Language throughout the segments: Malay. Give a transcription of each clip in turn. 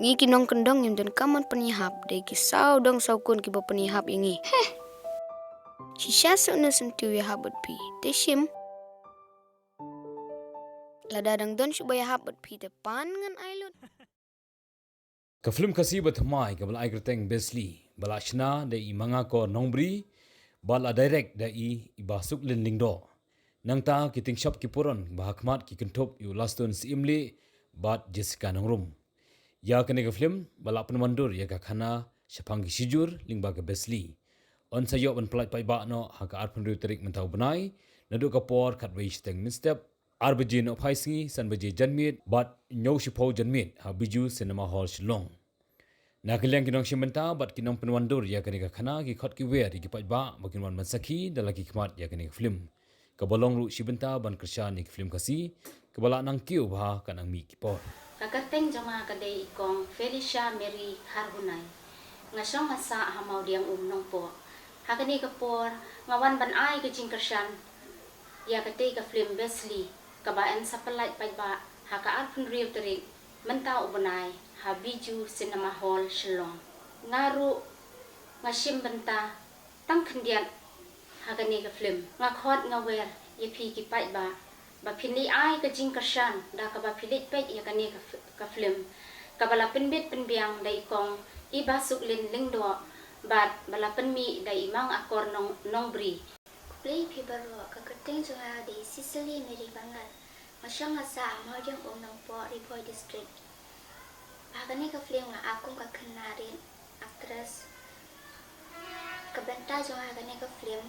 Ngi kinong kendong yung dan kaman penihap. Dai kisau dong saukun kiba penihap ingi. Shisha suna sentiu ya habat pi. Teshim. Ladadang don subaya habat pi depan ngan ailut. Ka Phlim Khasi batmai ka bala aikerteng Besli. Bala shna da i manga ko nongbri. Bala direct da i ibasuk lindingdo. Nang ta kiting shop ki puron bahakmat ki kentop yu lastun si imli bat Jessica nongrum. Ya kene ka Phlim bala penemandur ya ka khana syapanggi sijur lingba ka Besli. On sayok ban pelat pai ba no haka ar pendu Tarik mentau benai Naduh ka por kat wei steng mistep ar beji no phaisngi san beji janmit bat nyau shipo janmit ha Bijou cinema hall Shillong. Na kaliang kinong shimenta bat kinong penemandur ya kene ka khana ki khot ki wer ki pai ba makin wan man Sakhi dalaki khmat ya kene ka Phlim. Kabolong ru shibenta ban kersya ni Phlim Khasi kabala nang kiu bah kanang mi kipor. Kakateng jama kadai ikong Felicia Mary Harhunay. Ngasong masa hamau diang nong po. Hakani kapor ngawan ban ai ke jingkersyan. Ya kadai ka Phlim Besli kabaan sa pelait paiba haka arpun riu Tarik mentau ubunai ha Bijou cinema hall Shillong. Ngaru ngasim benta tang kendiat hakani ka Phlim ngakhot ngawer ye pi ki paiba ba phili ai ka jingkersyan da ka ba philit pet ya kani ka Phlim kabala penbit penbiang dai kong ibasuk lin lingdo bat bala penmi dai mang akor nong bri play pibaro kakateng jonga di Sicily meri bangal masyang asa amodiang nong po Ripoy district bagani ka Phlim nga akong kakanarin actress kabenta jonga gani ka Phlim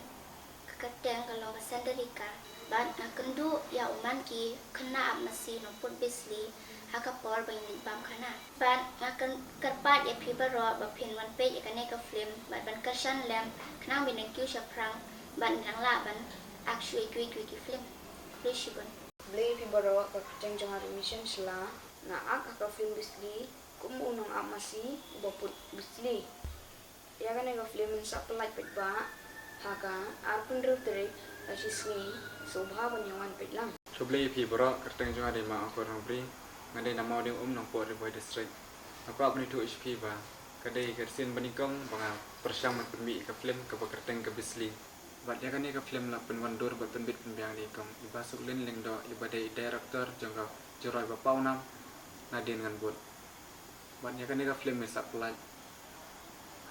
kakateng kalau kasandarika ban nakendu ya uman ki kena amasi no put Besli haka por bangin bam kana ban ngaken kerpat ya pibaro ba pin wan pe ya kane ka Phlim ban kersan lem knang bin kyu shaprang ban nang la ban actually ki Phlim plishibon play pibaro ka keteng jang mission sla na ak ka Phlim Besli kumu nong amasi ba put Besli ya kane ka Phlim sa pelai pet ba haka arpun ru Tarik asisngi sobha banyawan petlang Choblei pi bora kerteng jonga de ma akor nobri ngade namau de nong po Ripoy district aku apni tu HP ba kadai kersin banikong banga persyam penmi ka Phlim ka kerteng ka Besli bat ya kani ka Phlim la penwandur bat penbit penbiang ni kong ibasuk lin lingdo ibadai director jangka joroi ba paunam nadin ngan bot bat ya kani ka Phlim sa pelaj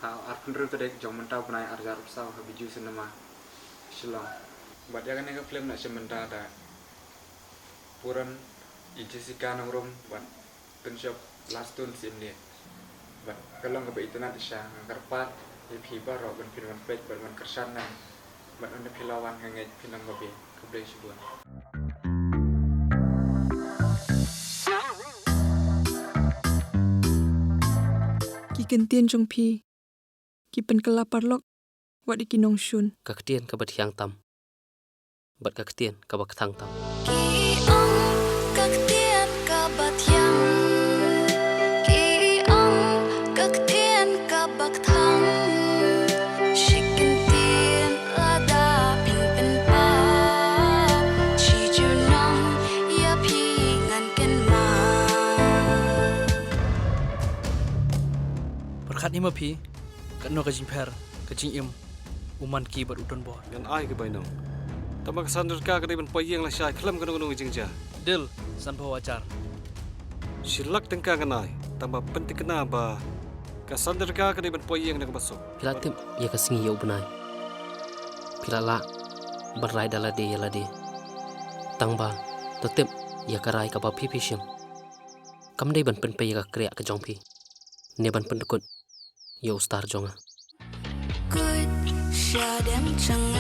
ha arpun ru Tarik jong mentau penai arjar usau ha Bijou cinema Shillong bat ya kani ka Phlim na sementa da puran i Jessica nongrum bat penshop lastun simni bat kalong ka internet isya karpat i phiba ro ban pinwan pet ban kersan na bat on philawan ngenge pinam babe kublai subun ki kentien jong phi ki pen kelaparlok wat ikinong shun kaktian ka bathiang tam bat kaktian ka bakthang tam ki ong kaktian ka bathiang ki ong kaktian ka bakthang shikentien lada pin pa chi junam ya phi ngan ken ma Perkhat ni mapi kat no kajing per kajing im uman ki bat udon bo gan ai ke bainong tamang sandur ka kadai ban poyeng la syai khlam kan nong jingja dil san bo wajar silak tengka kanai tambah penting kena ba ka sandur ka kadai ban poyeng nak masuk pilatim ya kasingi ya ubnai pilala berai dala de ya lade tangba totem ya karai ka ba pipi shim kam dei ban pen pe ya kriya ka jong pi ne ban pen dekut ya ustar jonga good shadang chang